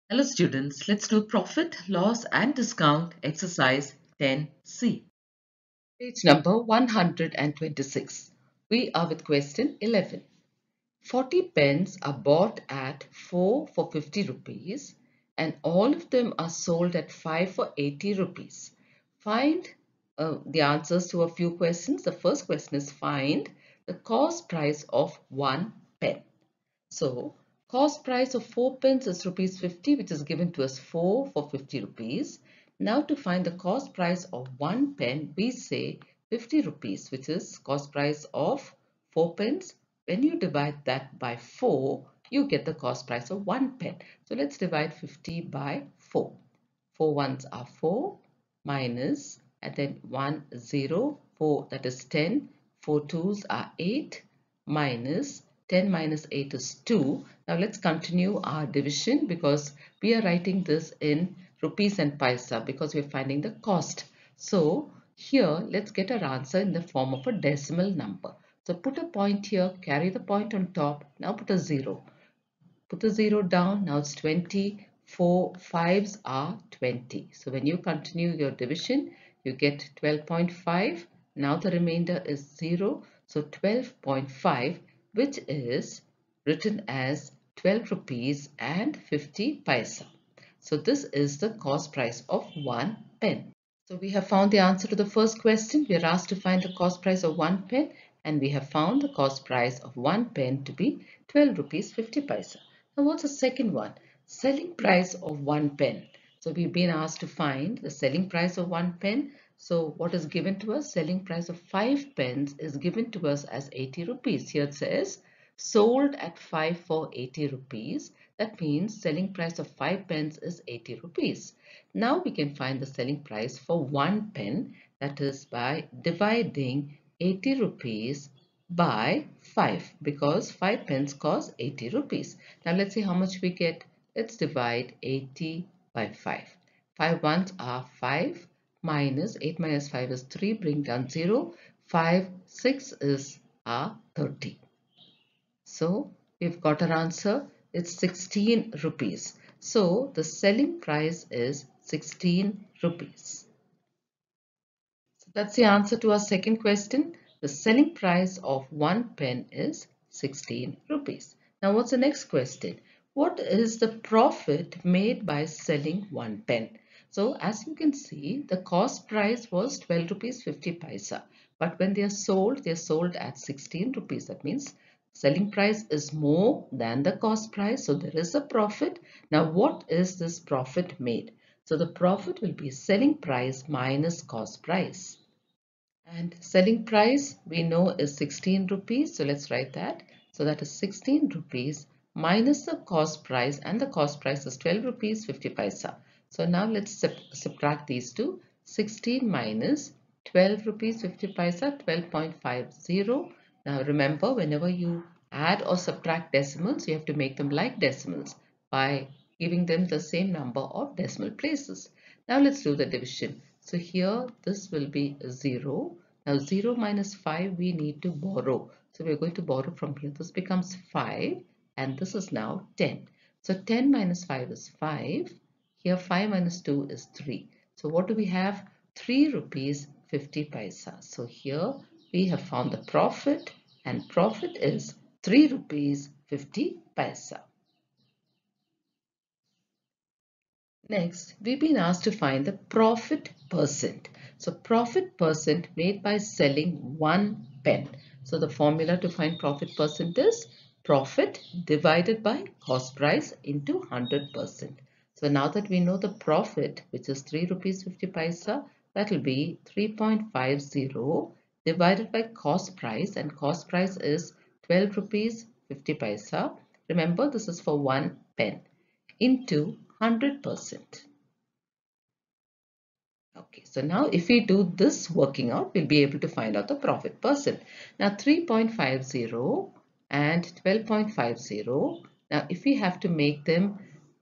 Hello students, let's do profit, loss and discount exercise 10C. Page number 126. We are with question 11. 40 pens are bought at 4 for 50 rupees and all of them are sold at 5 for 80 rupees. Find the answers to a few questions. The first question is find the cost price of 1 pen. So, cost price of 4 pens is rupees 50, which is given to us 4 for 50 rupees. Now to find the cost price of 1 pen, we say 50 rupees, which is cost price of 4 pens. When you divide that by 4, you get the cost price of 1 pen. So let's divide 50 by 4. 4 ones are 4 minus and then 1 0 4, that is 10. 4 twos are 8 minus 10 minus 8 is 2. Now let's continue our division because we are writing this in rupees and paisa because we're finding the cost. So here let's get our answer in the form of a decimal number. So put a point here, carry the point on top, now put a 0. Put the 0 down, now it's 20. 4 5s are 20. So when you continue your division, you get 12.5. Now the remainder is 0. So 12.5, which is written as 12 rupees and 50 paisa. So this is the cost price of 1 pen. So we have found the answer to the first question. We are asked to find the cost price of 1 pen and we have found the cost price of 1 pen to be 12 rupees 50 paisa. Now what's the second one? Selling price of 1 pen. So we've been asked to find the selling price of 1 pen. So what is given to us? Selling price of 5 pens is given to us as 80 rupees. Here it says sold at 5 for 80 rupees. That means selling price of 5 pens is 80 rupees. Now we can find the selling price for 1 pen, that is by dividing 80 rupees by 5 because 5 pence cost 80 rupees. Now let's see how much we get. Let's divide 80 by 5. 5 ones are 5 minus 8 minus 5 is 3, bring down 0. 5, 6 is 30. So we've got our answer. It's 16 rupees. So the selling price is 16 rupees. So that's the answer to our second question. The selling price of 1 pen is 16 rupees. Now what's the next question? What is the profit made by selling 1 pen? So as you can see, the cost price was 12 rupees 50 paisa. But when they are sold at 16 rupees. That means selling price is more than the cost price. So there is a profit. Now what is this profit made? So the profit will be selling price minus cost price. And selling price we know is 16 rupees. So let's write that. So that is 16 rupees minus the cost price, and the cost price is 12 rupees 50 paisa. So now let's subtract these two. 16 minus 12 rupees 50 paisa, 12.50. Now remember, whenever you add or subtract decimals, you have to make them like decimals by giving them the same number of decimal places. Now let's do the division. So here this will be 0. Now 0 minus 5 we need to borrow. So we're going to borrow from here. This becomes 5 and this is now 10. So 10 minus 5 is 5. Here 5 minus 2 is 3. So what do we have? 3 rupees 50 paisa. So here we have found the profit, and profit is 3 rupees 50 paisa. Next, we've been asked to find the profit percent. So profit percent made by selling 1 pen. So the formula to find profit percent is profit divided by cost price into 100%. So now that we know the profit, which is 3 rupees 50 paisa, that will be 3.50 divided by cost price, and cost price is 12 rupees 50 paisa. Remember, this is for 1 pen, into 100%. Okay, so now if we do this working out, we'll be able to find out the profit percent. Now 3.50 and 12.50. Now if we have to make them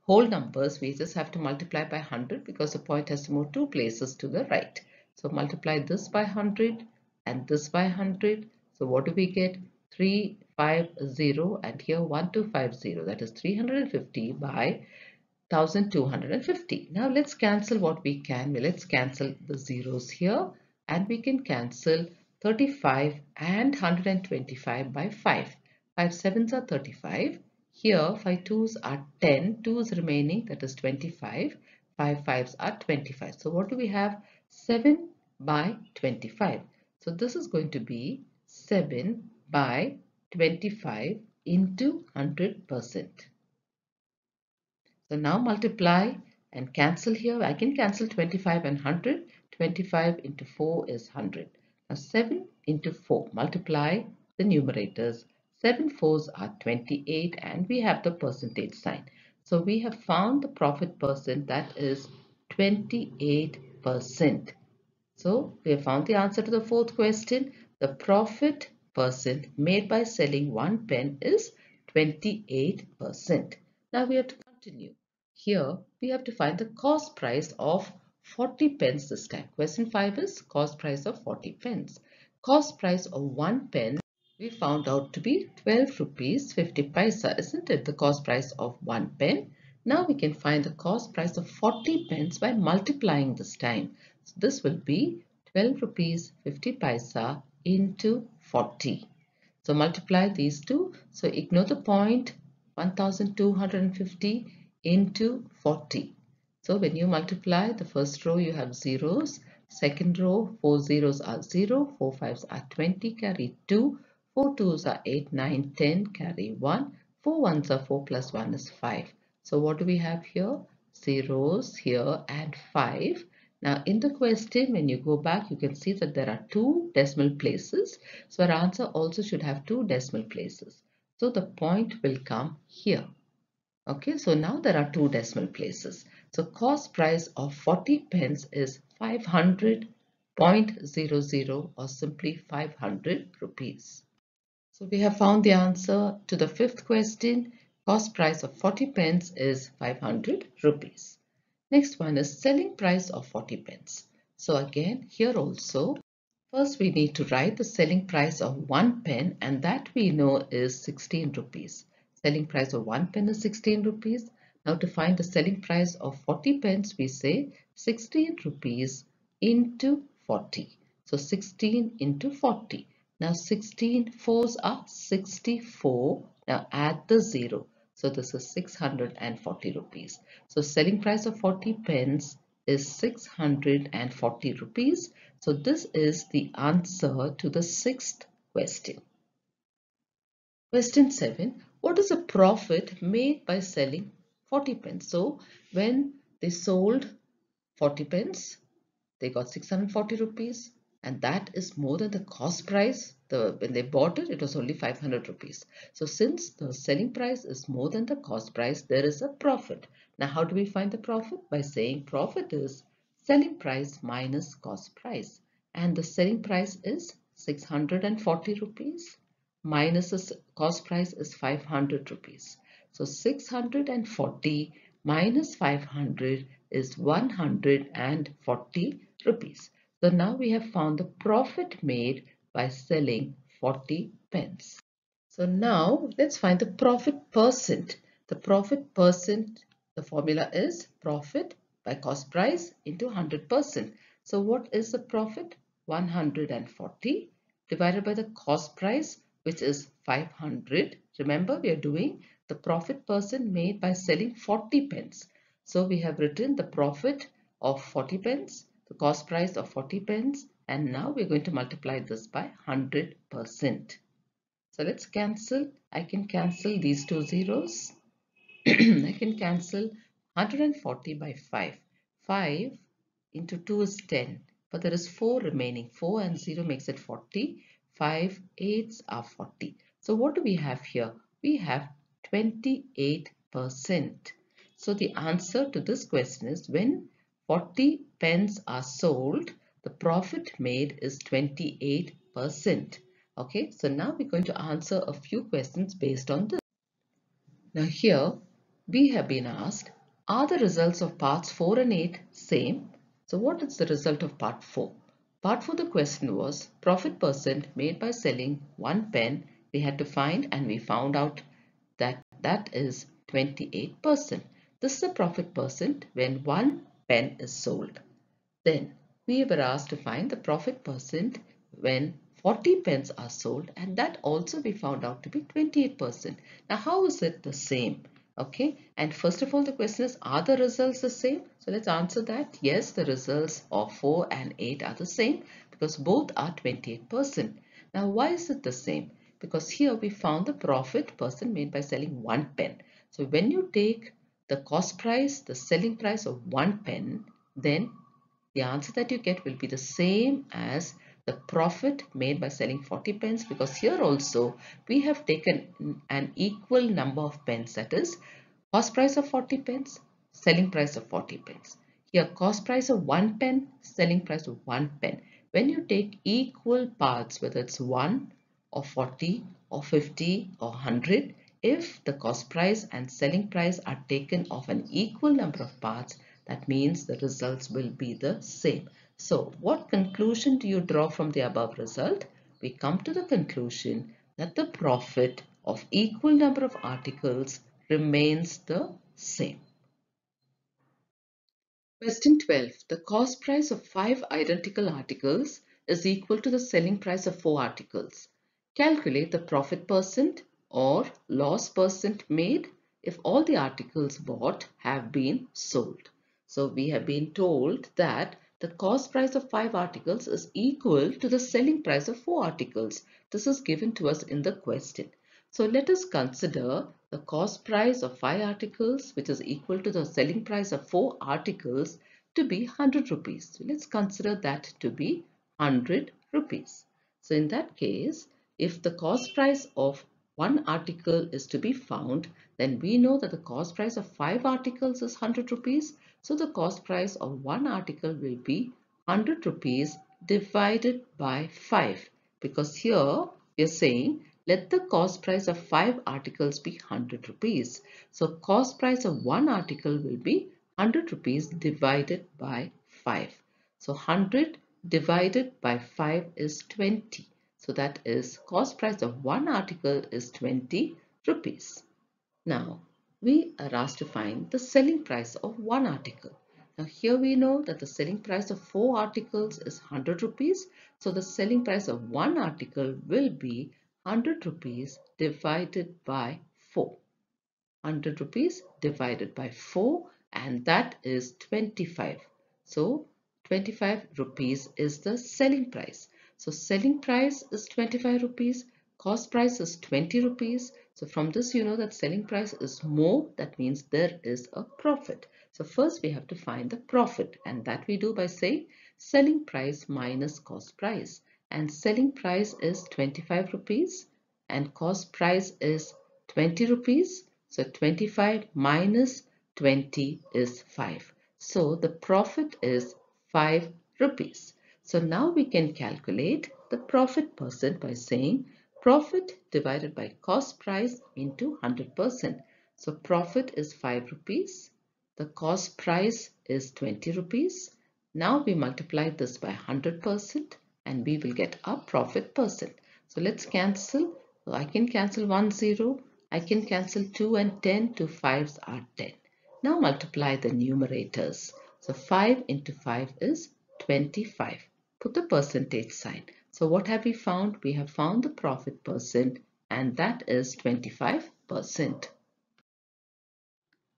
whole numbers, we just have to multiply by 100 because the point has to move 2 places to the right. So multiply this by 100 and this by 100. So what do we get? 350 and here 1250. That is 350 by 1250. Now let's cancel what we can. Well, let's cancel the zeros here, and we can cancel 35 and 125 by 5. 5 sevens are 35. Here 5 twos are 10. 2 remaining, that is 25. 5 fives are 25. So what do we have? 7 by 25. So this is going to be 7 by 25 into 100%. So now multiply and cancel here. I can cancel 25 and 100. 25 into 4 is 100. Now 7 into 4. Multiply the numerators. 7 fours are 28 and we have the percentage sign. So we have found the profit percent, that is 28%. So we have found the answer to the fourth question. The profit percent made by selling one pen is 28%. Now we have to continue. Here we have to find the cost price of 40 pence this time. Question 5 is cost price of 40 pence. Cost price of one pen we found out to be 12 rupees 50 paisa, isn't it? The cost price of one pen. Now we can find the cost price of 40 pence by multiplying this time. So this will be 12 rupees 50 paisa into 40. So multiply these two. So ignore the point, 1250 into 40. So when you multiply the first row, you have zeros. Second row, 4 zeros are 0, 4 fives are 20, carry 2, 4 twos are 8, 9, 10, carry 1, 4 ones are 4 plus 1 is 5. So what do we have here? Zeros here and 5. Now in the question, when you go back, you can see that there are two decimal places. So our answer also should have two decimal places. So the point will come here. Okay, so now there are two decimal places. So cost price of 40 pence is 500.00 or simply 500 rupees. So we have found the answer to the fifth question. Cost price of 40 pence is 500 rupees. Next one is selling price of 40 pence. So again, here also, first we need to write the selling price of one pen, and that we know is 16 rupees. Selling price of one pen is 16 rupees. Now to find the selling price of 40 pence, we say 16 rupees into 40. So 16 into 40. Now 16 fours are 64. Now add the 0. So this is 640 rupees. So selling price of 40 pence is 640 rupees. So this is the answer to the sixth question. Question 7. What is the profit made by selling 40 pence? So when they sold 40 pence, they got 640 rupees, and that is more than the cost price. When they bought it, it was only 500 rupees. So since the selling price is more than the cost price, there is a profit. Now how do we find the profit? By saying profit is selling price minus cost price, and the selling price is 640 rupees minus the cost price is 500 rupees. So 640 minus 500 is 140 rupees. So now we have found the profit made by selling 40 pence. So now let's find the profit percent. The profit percent, the formula is profit by cost price into 100%. So what is the profit? 140 divided by the cost price, which is 500. Remember, we are doing the profit percent made by selling 40 pence. So we have written the profit of 40 pence, the cost price of 40 pence, and now we're going to multiply this by 100%. So let's cancel. I can cancel these two zeros. I can cancel 140 by 5. 5 into 2 is 10. But there is 4 remaining. 4 and 0 makes it 40. 5 eights are 40. So what do we have here? We have 28%. So the answer to this question is when 40 pence are sold, the profit made is 28%. Okay, so now we're going to answer a few questions based on this. Now here we have been asked, are the results of parts 4 and 8 same? So what is the result of part 4? Part 4, the question was profit percent made by selling one pen. We had to find, and we found out that that is 28%. This is the profit percent when 1 pen is sold. Then we were asked to find the profit percent when 40 pens are sold, and that also we found out to be 28%. Now how is it the same? Okay, and first of all the question is, are the results the same? So let's answer that. Yes, the results of 4 and 8 are the same because both are 28%. Now why is it the same? Because here we found the profit percent made by selling 1 pen. So when you take the cost price, the selling price of 1 pen, then the answer that you get will be the same as the profit made by selling 40 pens, because here also we have taken an equal number of pens, that is cost price of 40 pence, selling price of 40 pence. Here cost price of 1 pen, selling price of 1 pen. When you take equal parts, whether it's 1 or 40 or 50 or 100, if the cost price and selling price are taken of an equal number of parts, that means the results will be the same. So what conclusion do you draw from the above result? We come to the conclusion that the profit of equal number of articles remains the same. Question 12. The cost price of 5 identical articles is equal to the selling price of 4 articles. Calculate the profit percent or loss percent made if all the articles bought have been sold. So we have been told that the cost price of 5 articles is equal to the selling price of 4 articles. This is given to us in the question. So let us consider the cost price of 5 articles, which is equal to the selling price of 4 articles, to be 100 rupees. So let's consider that to be 100 rupees. So in that case, if the cost price of one article is to be found, then we know that the cost price of 5 articles is 100 rupees. So the cost price of one article will be 100 rupees divided by 5, because here we are saying let the cost price of 5 articles be 100 rupees. So cost price of one article will be 100 rupees divided by 5. So 100 divided by 5 is 20. So that is cost price of one article is 20 rupees. Now we are asked to find the selling price of one article. Now here we know that the selling price of 4 articles is 100 rupees. So the selling price of one article will be 100 rupees divided by 4. 100 rupees divided by 4, and that is 25. So 25 rupees is the selling price. So selling price is 25 rupees, cost price is 20 rupees. So from this you know that selling price is more, that means there is a profit. So first we have to find the profit, and that we do by saying selling price minus cost price. And selling price is 25 rupees and cost price is 20 rupees. So 25 minus 20 is 5. So the profit is 5 rupees. So now we can calculate the profit percent by saying profit divided by cost price into 100%. So profit is 5 rupees. The cost price is 20 rupees. Now we multiply this by 100% and we will get our profit percent. So let's cancel. So I can cancel 1 0. I can cancel 2 and 10. 2 5s are 10. Now multiply the numerators. So 5 into 5 is 25. Put the percentage sign. So what have we found? We have found the profit percent, and that is 25%.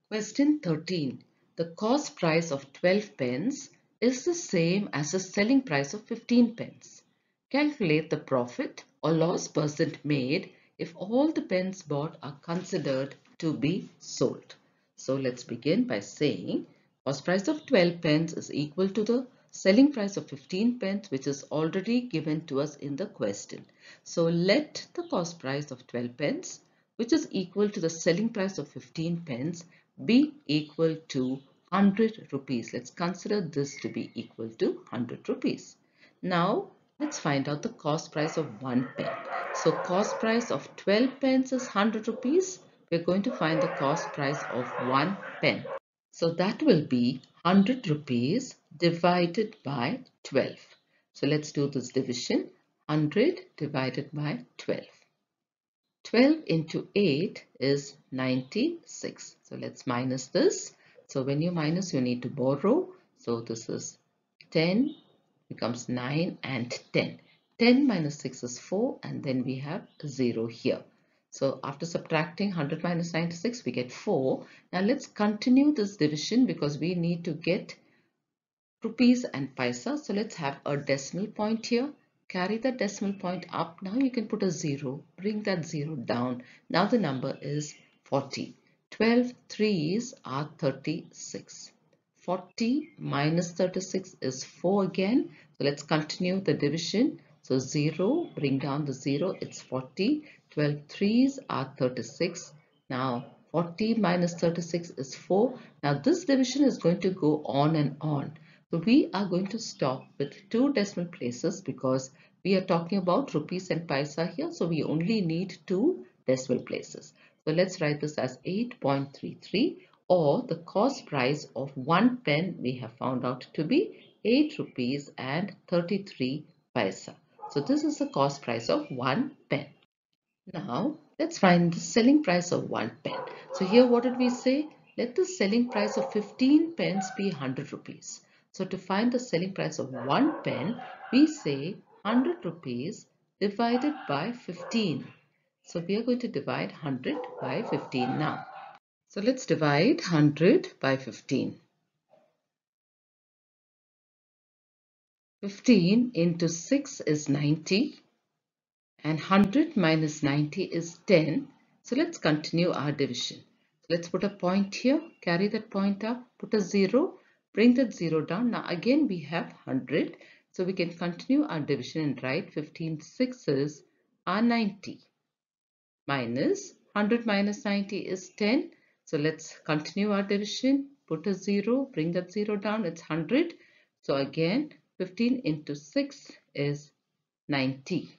Question 13. The cost price of 12 pence is the same as the selling price of 15 pence. Calculate the profit or loss percent made if all the pens bought are considered to be sold. So let's begin by saying cost price of 12 pence is equal to the selling price of 15 pence, which is already given to us in the question. So let the cost price of 12 pence, which is equal to the selling price of 15 pence, be equal to 100 rupees. Let's consider this to be equal to 100 rupees. Now let's find out the cost price of 1 pen. So cost price of 12 pence is 100 rupees. We're going to find the cost price of 1 pen. So that will be 100 rupees divided by 12. So let's do this division. 100 divided by 12. 12 into 8 is 96. So let's minus this. So when you minus, you need to borrow. So this is 10 becomes 9 and 10. 10 minus 6 is 4 and then we have 0 here. So after subtracting 100 minus 96, we get 4. Now let's continue this division because we need to get rupees and paisa. So let's have a decimal point here. Carry the decimal point up. Now you can put a 0. Bring that 0 down. Now the number is 40. 12 threes are 36. 40 minus 36 is 4 again. So let's continue the division. So 0, bring down the 0, it's 40. 12 threes are 36. Now 40 minus 36 is 4. Now this division is going to go on and on. So we are going to stop with 2 decimal places because we are talking about rupees and paisa here. So we only need 2 decimal places. So let's write this as 8.33, or the cost price of 1 pen we have found out to be 8 rupees and 33 paisa. So this is the cost price of 1 pen. Now, let's find the selling price of 1 pen. So here what did we say? Let the selling price of 15 pence be 100 rupees. So to find the selling price of 1 pen, we say 100 rupees divided by 15. So we are going to divide 100 by 15 now. So let's divide 100 by 15. 15 into 6 is 90. And 100 minus 90 is 10. So let's continue our division. So let's put a point here, carry that point up, put a 0, bring that 0 down. Now again we have 100. So we can continue our division and write 15 sixes are 90. Minus 100 minus 90 is 10. So let's continue our division, put a 0, bring that 0 down, it's 100. So again 15 into 6 is 90.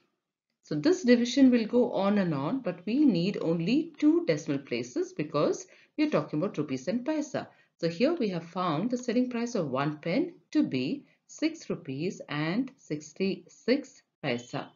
So this division will go on and on, but we need only 2 decimal places because we are talking about rupees and paisa. So here we have found the selling price of 1 pen to be 6 rupees and 66 paisa.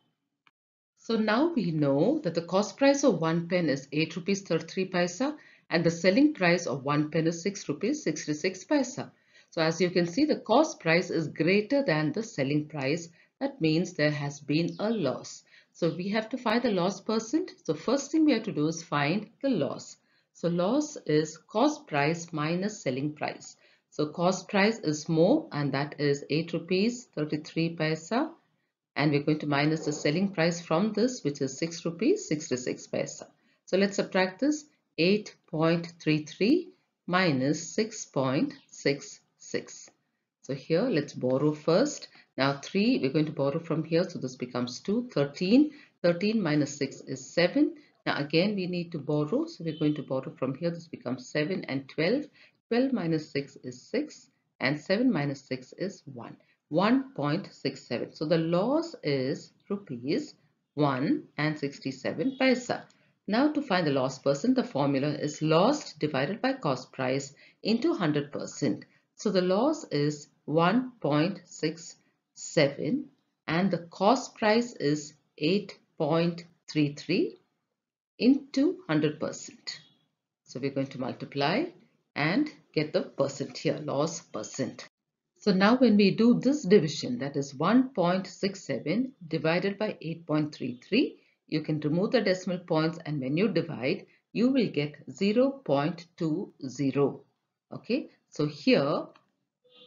So now we know that the cost price of 1 pen is 8 rupees 33 paisa and the selling price of 1 pen is 6 rupees 66 paisa. So as you can see, the cost price is greater than the selling price. That means there has been a loss. So we have to find the loss percent. So first thing we have to do is find the loss. So loss is cost price minus selling price. So cost price is more and that is 8 rupees 33 paisa. And we're going to minus the selling price from this, which is 6 rupees 66 paisa. So let's subtract this. 8.33 minus 6.66. So here let's borrow first. Now 3 we're going to borrow from here, so this becomes 2. 13 minus 6 is 7. Now again we need to borrow, so we're going to borrow from here. This becomes 7 and 12. 12 minus 6 is 6 and 7 minus 6 is 1. 1.67. So the loss is rupees 1 and 67 paisa. Now to find the loss percent, the formula is loss divided by cost price into 100%. So the loss is 1.67 and the cost price is 8.33 into 100%. So we're going to multiply and get the percent here, loss percent. So now when we do this division, that is 1.67 divided by 8.33, you can remove the decimal points and when you divide, you will get 0.20. Okay, so here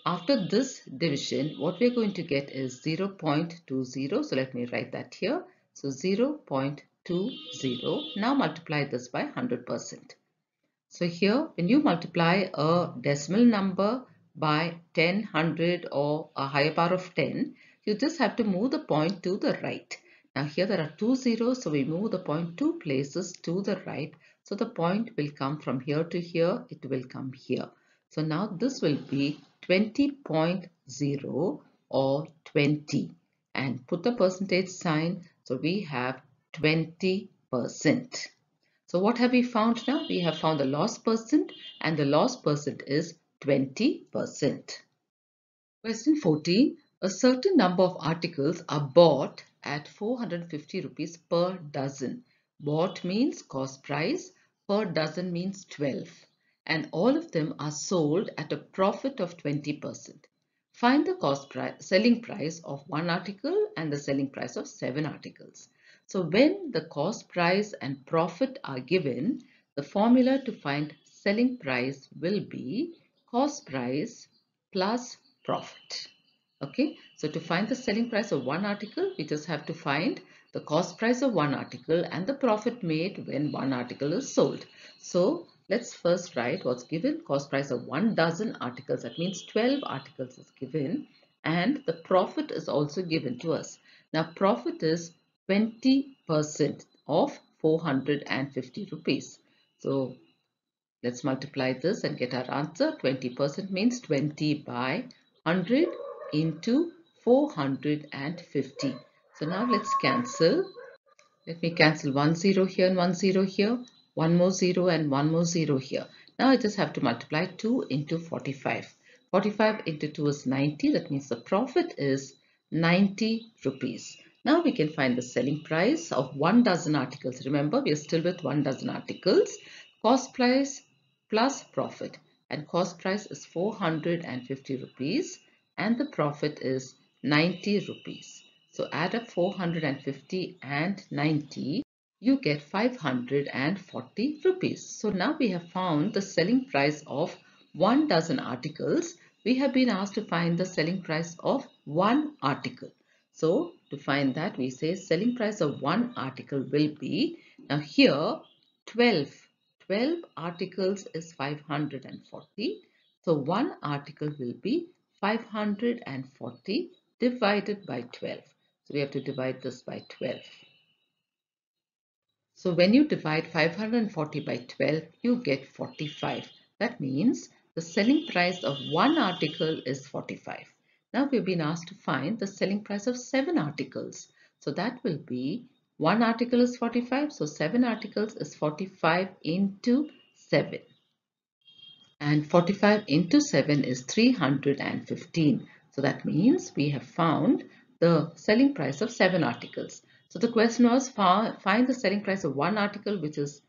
after this division, what we're going to get is 0.20. So let me write that here. So 0.20. Now multiply this by 100%. So here, when you multiply a decimal number by 10, 100 or a higher power of 10, you just have to move the point to the right. Now here there are 2 zeros, so we move the point 2 places to the right. So the point will come from here to here, it will come here. So now this will be 20.0 or 20 and put the percentage sign. So we have 20%. So what have we found now? We have found the loss percent and the loss percent is 20%. Question 14. A certain number of articles are bought at 450 rupees per dozen. Bought means cost price, per dozen means 12, and all of them are sold at a profit of 20%. Find the selling price of one article and the selling price of 7 articles. So when the cost price and profit are given, the formula to find selling price will be cost price plus profit. Okay, so to find the selling price of one article, we just have to find the cost price of one article and the profit made when one article is sold. So let's first write what's given. Cost price of 1 dozen articles, that means 12 articles is given, and the profit is also given to us. Now profit is 20% of 450 rupees. So let's multiply this and get our answer. 20% means 20 by 100 into 450. So now let's cancel. Let me cancel one zero here and one zero here, one more zero and one more zero here. Now I just have to multiply 2 into 45. 45 into 2 is 90. That means the profit is 90 rupees. Now we can find the selling price of 1 dozen articles. Remember, we are still with 1 dozen articles. Cost price plus profit. And cost price is 450 rupees and the profit is 90 rupees. So add up 450 and 90, you get 540 rupees. So now we have found the selling price of 1 dozen articles. We have been asked to find the selling price of one article. So to find that, we say selling price of one article will be, now here 12 articles is 540. So one article will be 540 divided by 12. So we have to divide this by 12. So when you divide 540 by 12, you get 45. That means the selling price of one article is 45. Now we've been asked to find the selling price of 7 articles. So that will be, one article is 45, so 7 articles is 45 into 7. And 45 into 7 is 315. So that means we have found the selling price of 7 articles. So the question was find the selling price of one article, which is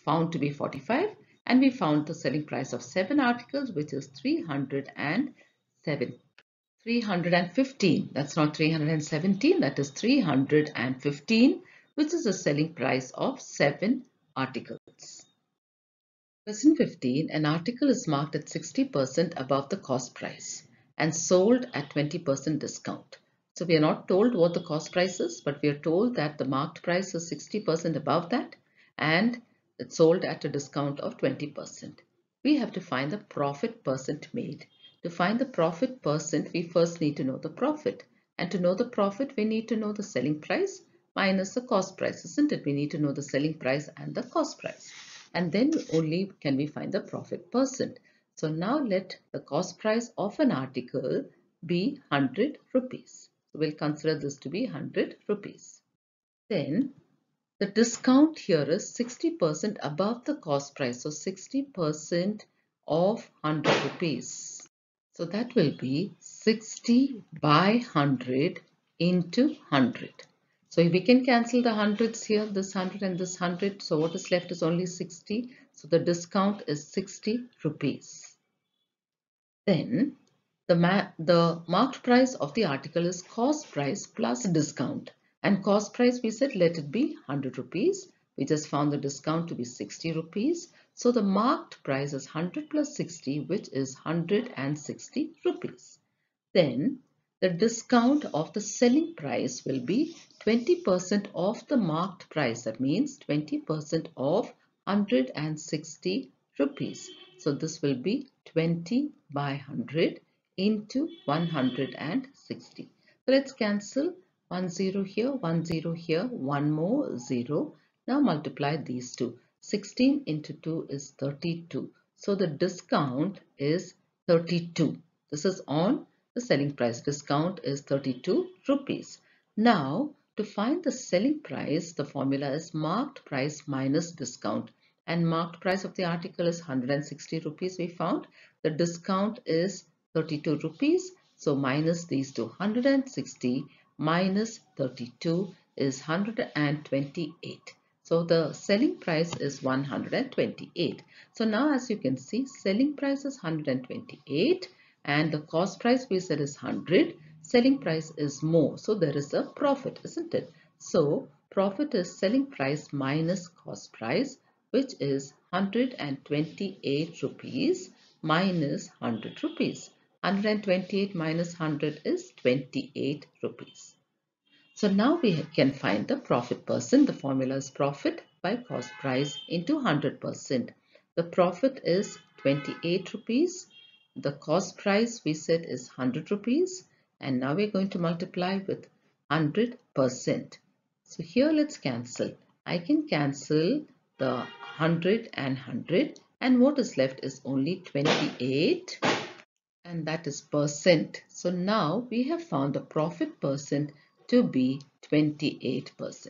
found to be 45, and we found the selling price of 7 articles, which is 307. 315. That's not 317, that is 315, which is the selling price of 7 articles. Question 15. An article is marked at 60% above the cost price and sold at 20% discount. So we are not told what the cost price is, but we are told that the marked price is 60% above that and it's sold at a discount of 20%. We have to find the profit percent made. To find the profit percent, we first need to know the profit. And to know the profit, we need to know the selling price minus the cost price, isn't it? We need to know the selling price and the cost price. And then only can we find the profit percent. So now let the cost price of an article be 100 rupees. So we'll consider this to be 100 rupees. Then the discount here is 60% above the cost price. So 60% of 100 rupees. So that will be 60 by 100 into 100. So we can cancel the hundreds here, this 100 and this 100. So what is left is only 60. So the discount is 60 rupees. Then the marked price of the article is cost price plus discount. And cost price, we said let it be 100 rupees. We just found the discount to be 60 rupees. So the marked price is 100 plus 60, which is 160 rupees. Then the discount of the selling price will be 20% of the marked price. That means 20% of 160 rupees. So this will be 20 by 100 into 160. So let's cancel 1 0 here, 1 0 here, one more 0. Now multiply these two. 16 into 2 is 32. So the discount is 32. This is on the selling price. Discount is 32 rupees. Now to find the selling price, the formula is marked price minus discount. And marked price of the article is 160 rupees we found. The discount is 32 rupees. So minus these two, 160 minus 32 is 128. So the selling price is 128. So now as you can see, selling price is 128 and the cost price we said is 100. Selling price is more. So there is a profit, isn't it? So profit is selling price minus cost price, which is 128 rupees minus 100 rupees. 128 minus 100 is 28 rupees. So now we can find the profit percent. The formula is profit by cost price into 100%. The profit is 28 rupees. The cost price we said is 100 rupees. And now we're going to multiply with 100%. So here let's cancel. I can cancel the 100 and 100. And what is left is only 28, and that is percent. So now we have found the profit percent to be 28%.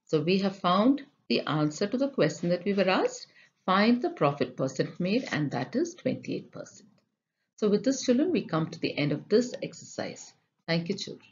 So we have found the answer to the question that we were asked. Find the profit percent made, and that is 28%. So with this, children, we come to the end of this exercise. Thank you, children.